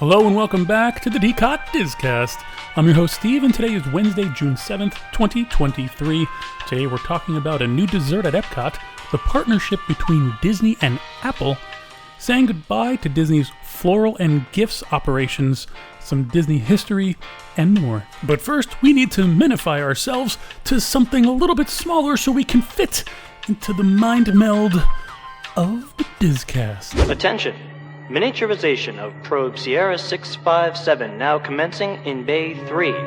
Hello and welcome back to the D-COT disCast. I'm your host Steve, and today is Wednesday, June 7th, 2023. Today we're talking about a new dessert at EPCOT, the partnership between Disney and Apple, saying goodbye to Disney's Floral and Gifts operations, some Disney history, and more. But first, we need to minify ourselves to something a little bit smaller so we can fit into the mind meld of the disCast. Attention! Miniaturization of probe Sierra 657 now commencing in Bay 3. We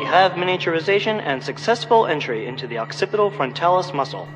have miniaturization and successful entry into the occipital frontalis muscle.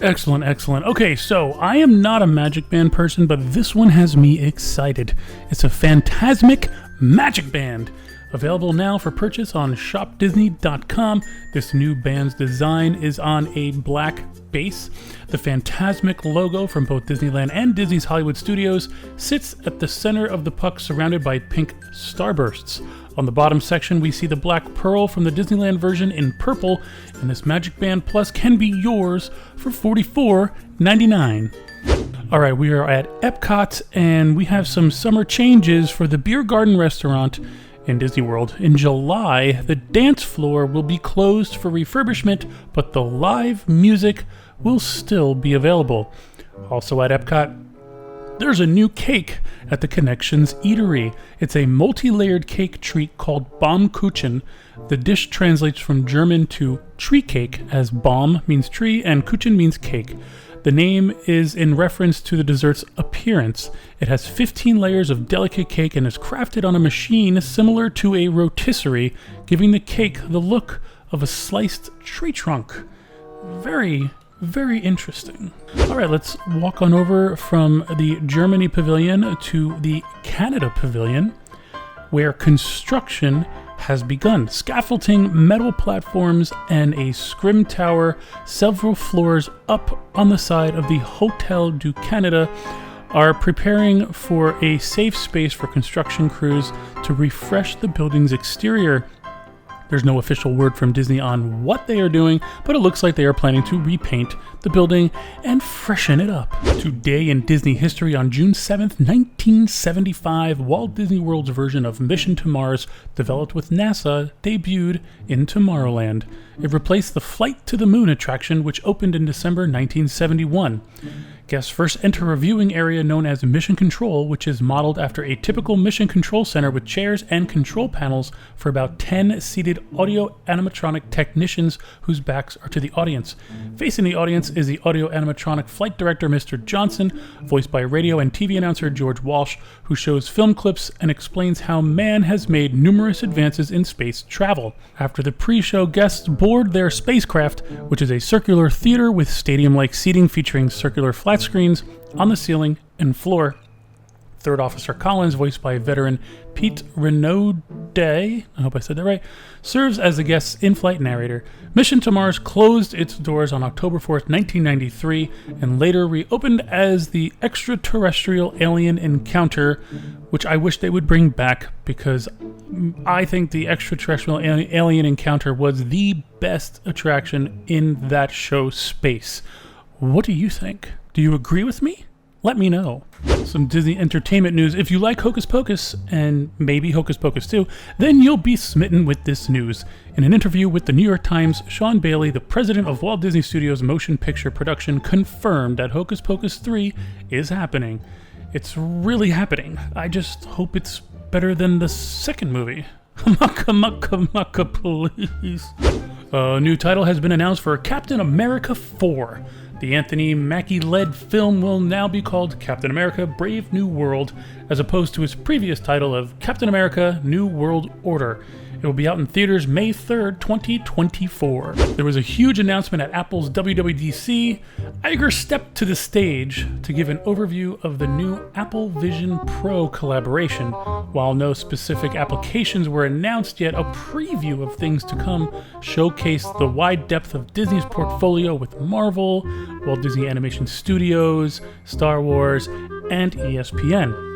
Excellent, excellent. Okay, so I am not a Magic Band person, but this one has me excited. It's a Phantasmic Magic Band. Available now for purchase on shopdisney.com. This new band's design is on a black base. The Phantasmic logo from both Disneyland and Disney's Hollywood Studios sits at the center of the puck, surrounded by pink starbursts. On the bottom section, we see the black pearl from the Disneyland version in purple, and this Magic Band Plus can be yours for $44.99. Alright, we are at EPCOT, and we have some summer changes for the Beer Garden restaurant in Disney World. In July, the dance floor will be closed for refurbishment, but the live music will still be available. Also at EPCOT, there's a new cake at the Connections Eatery. It's a multi-layered cake treat called Baumkuchen. The dish translates from German to tree cake, as Baum means tree and Kuchen means cake. The name is in reference to the dessert's appearance. It has 15 layers of delicate cake and is crafted on a machine similar to a rotisserie, giving the cake the look of a sliced tree trunk. Very interesting. Alright, let's walk on over from the Germany Pavilion to the Canada Pavilion, where construction has begun. Scaffolding, metal platforms, and a scrim tower several floors up on the side of the Hotel du Canada are preparing for a safe space for construction crews to refresh the building's exterior. There's no official word from Disney on what they are doing, but it looks like they are planning to repaint the building and freshen it up. Today in Disney history, on June 7th, 1975, Walt Disney World's version of Mission to Mars, developed with NASA, debuted in Tomorrowland. It replaced the Flight to the Moon attraction, which opened in December 1971. Guests first enter a viewing area known as Mission Control, which is modeled after a typical Mission Control Center with chairs and control panels for about 10 seated audio animatronic technicians whose backs are to the audience. Facing the audience is the audio animatronic flight director, Mr. Johnson, voiced by radio and TV announcer George Walsh, who shows film clips and explains how man has made numerous advances in space travel. After the pre-show, guests board their spacecraft, which is a circular theater with stadium-like seating featuring circular flat screens on the ceiling and floor. Third Officer Collins, voiced by veteran Pete Renaudet, I hope I said that right, serves as the guest's in-flight narrator. Mission to Mars closed its doors on October 4th, 1993, and later reopened as the Extraterrestrial Alien Encounter, which I wish they would bring back, because I think the Extraterrestrial Alien Encounter was the best attraction in that show space. What do you think? Do you agree with me? Let me know. Some Disney entertainment news. If you like Hocus Pocus, and maybe Hocus Pocus 2, then you'll be smitten with this news. In an interview with the New York Times, Sean Bailey, the president of Walt Disney Studios Motion Picture Production, confirmed that Hocus Pocus 3 is happening. It's really happening. I just hope it's better than the second movie. Mucka, please. A new title has been announced for Captain America 4. The Anthony Mackie-led film will now be called Captain America Brave New World, as opposed to its previous title of Captain America New World Order. It will be out in theaters May 3rd, 2024. There was a huge announcement at Apple's WWDC. Iger stepped to the stage to give an overview of the new Apple Vision Pro collaboration. While no specific applications were announced yet, a preview of things to come showcased the wide depth of Disney's portfolio with Marvel, Walt Disney Animation Studios, Star Wars, and ESPN.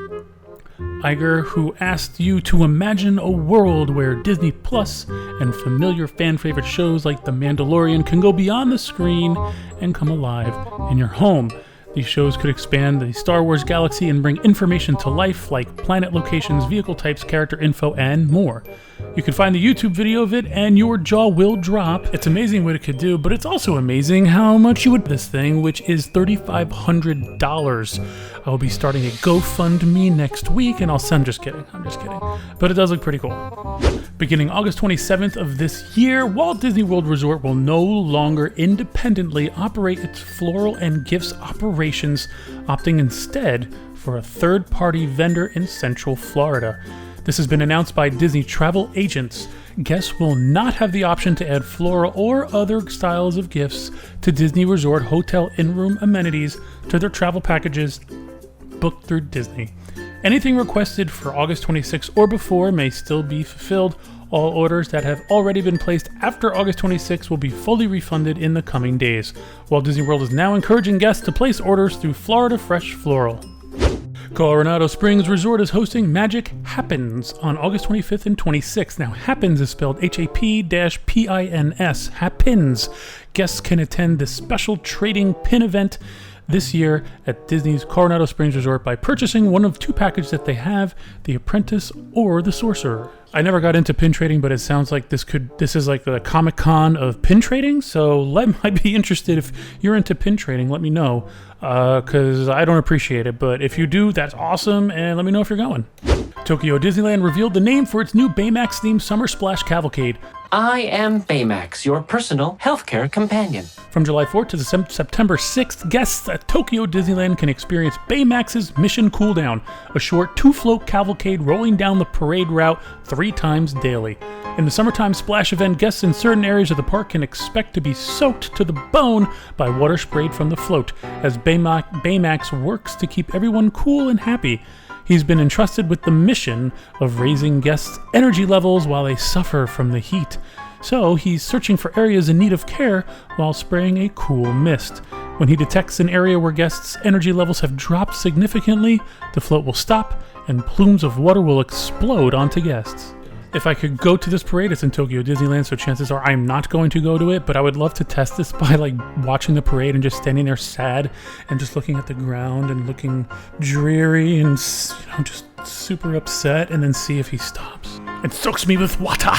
Iger, who asked you to imagine a world where Disney Plus and familiar fan-favorite shows like The Mandalorian can go beyond the screen and come alive in your home. These shows could expand the Star Wars galaxy and bring information to life like planet locations, vehicle types, character info, and more. You can find the YouTube video of it and your jaw will drop. It's amazing what it could do, but it's also amazing how much you would this thing, which is $3,500. I will be starting a GoFundMe next week, and I'm just kidding. But it does look pretty cool. Beginning August 27th of this year, Walt Disney World Resort will no longer independently operate its floral and gifts operations, opting instead for a third-party vendor in Central Florida. This has been announced by Disney travel agents. Guests will not have the option to add floral or other styles of gifts to Disney Resort hotel in-room amenities to their travel packages booked through Disney. Anything requested for August 26 or before may still be fulfilled. All orders that have already been placed after August 26 will be fully refunded in the coming days. Walt Disney World is now encouraging guests to place orders through Florida Fresh Floral. Coronado Springs Resort is hosting Magic Happens on August 25th and 26th. Now, Happens is spelled H-A-P-P-I-N-S. Happens. Guests can attend this special trading pin event this year at Disney's Coronado Springs Resort by purchasing one of two packages that they have, the Apprentice or the Sorcerer. I never got into pin trading, but it sounds like this is like the Comic-Con of pin trading, so I'd be interested if you're into pin trading, let me know, because I don't appreciate it, but if you do, that's awesome, and let me know if you're going. Tokyo Disneyland revealed the name for its new Baymax-themed Summer Splash Cavalcade. I am Baymax, your personal healthcare companion. From July 4th to September 6th, guests at Tokyo Disneyland can experience Baymax's Mission Cooldown, a short two-float cavalcade rolling down the parade route 3 times daily. In the summertime splash event, guests in certain areas of the park can expect to be soaked to the bone by water sprayed from the float, as Baymax works to keep everyone cool and happy. He's been entrusted with the mission of raising guests' energy levels while they suffer from the heat. So he's searching for areas in need of care while spraying a cool mist. When he detects an area where guests' energy levels have dropped significantly, the float will stop and plumes of water will explode onto guests. If I could go to this parade, it's in Tokyo Disneyland, so chances are I'm not going to go to it, but I would love to test this by watching the parade and just standing there sad and just looking at the ground and looking dreary and just super upset, and then see if he stops and soaks me with water.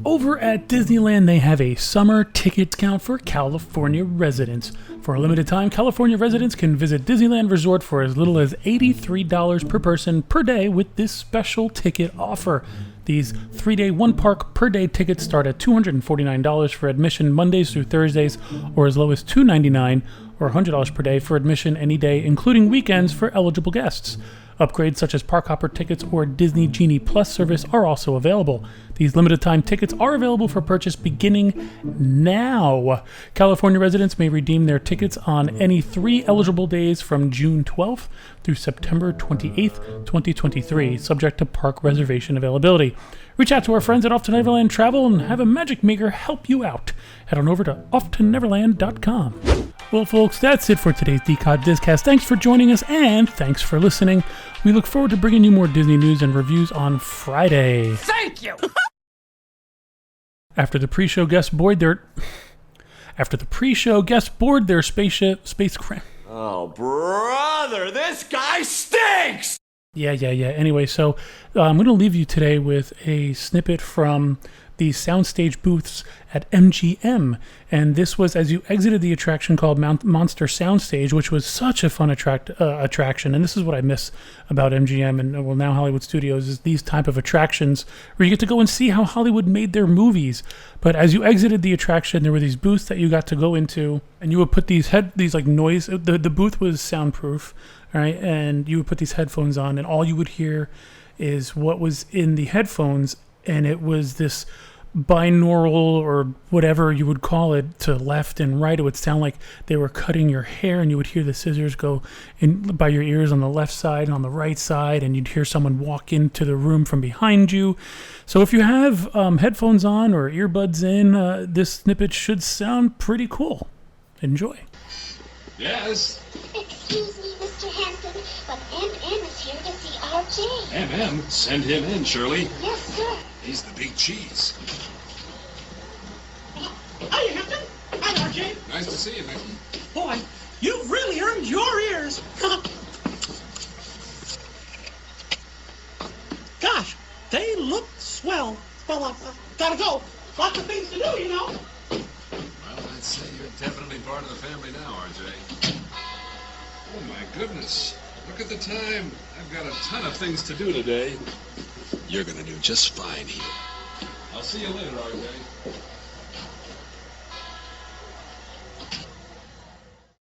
Over at Disneyland, they have a summer ticket discount for California residents. For a limited time, California residents can visit Disneyland Resort for as little as $83 per person per day with this special ticket offer. These 3-day, 1-park per day tickets start at $249 for admission Mondays through Thursdays, or as low as $299 or $100 per day for admission any day, including weekends for eligible guests. Upgrades such as Park Hopper tickets or Disney Genie Plus service are also available. These limited time tickets are available for purchase beginning now. California residents may redeem their tickets on any 3 eligible days from June 12th through September 28th, 2023, subject to park reservation availability. Reach out to our friends at Off to Neverland Travel and have a magic maker help you out. Head on over to offtoneverland.com. Well, folks, that's it for today's D-COT disCast. Thanks for joining us, and thanks for listening. We look forward to bringing you more Disney news and reviews on Friday. Thank you! After the pre-show guests board their spacecraft. Oh, brother, this guy stinks! Yeah. Anyway, so I'm going to leave you today with a snippet from the soundstage booths at MGM, and this was as you exited the attraction called Monster Soundstage, which was such a fun attraction. And this is what I miss about MGM and now Hollywood Studios, is these type of attractions where you get to go and see how Hollywood made their movies. But as you exited the attraction, there were these booths that you got to go into, and you would put these noise. The booth was soundproof, right? And you would put these headphones on, and all you would hear is what was in the headphones. And it was this binaural, or whatever you would call it, to left and right. It would sound like they were cutting your hair, and you would hear the scissors go in by your ears on the left side and on the right side, and you'd hear someone walk into the room from behind you. So if you have headphones on or earbuds in, this snippet should sound pretty cool. Enjoy. Yes. Excuse me, Mr. Hampton, but M.M. is here to see R.J. M.M. Send him in, Shirley. Yes, sir. He's the big cheese. Hi, Hampton. Hi, RJ. Nice to see you, Mickey. Oh, You've really earned your ears. Gosh, they look swell. Well, gotta go. Lots of things to do, you know. Well, I'd say you're definitely part of the family now, RJ. Oh, my goodness. Look at the time. I've got a ton of things to do today. You're gonna do just fine here. I'll see you later, RJ.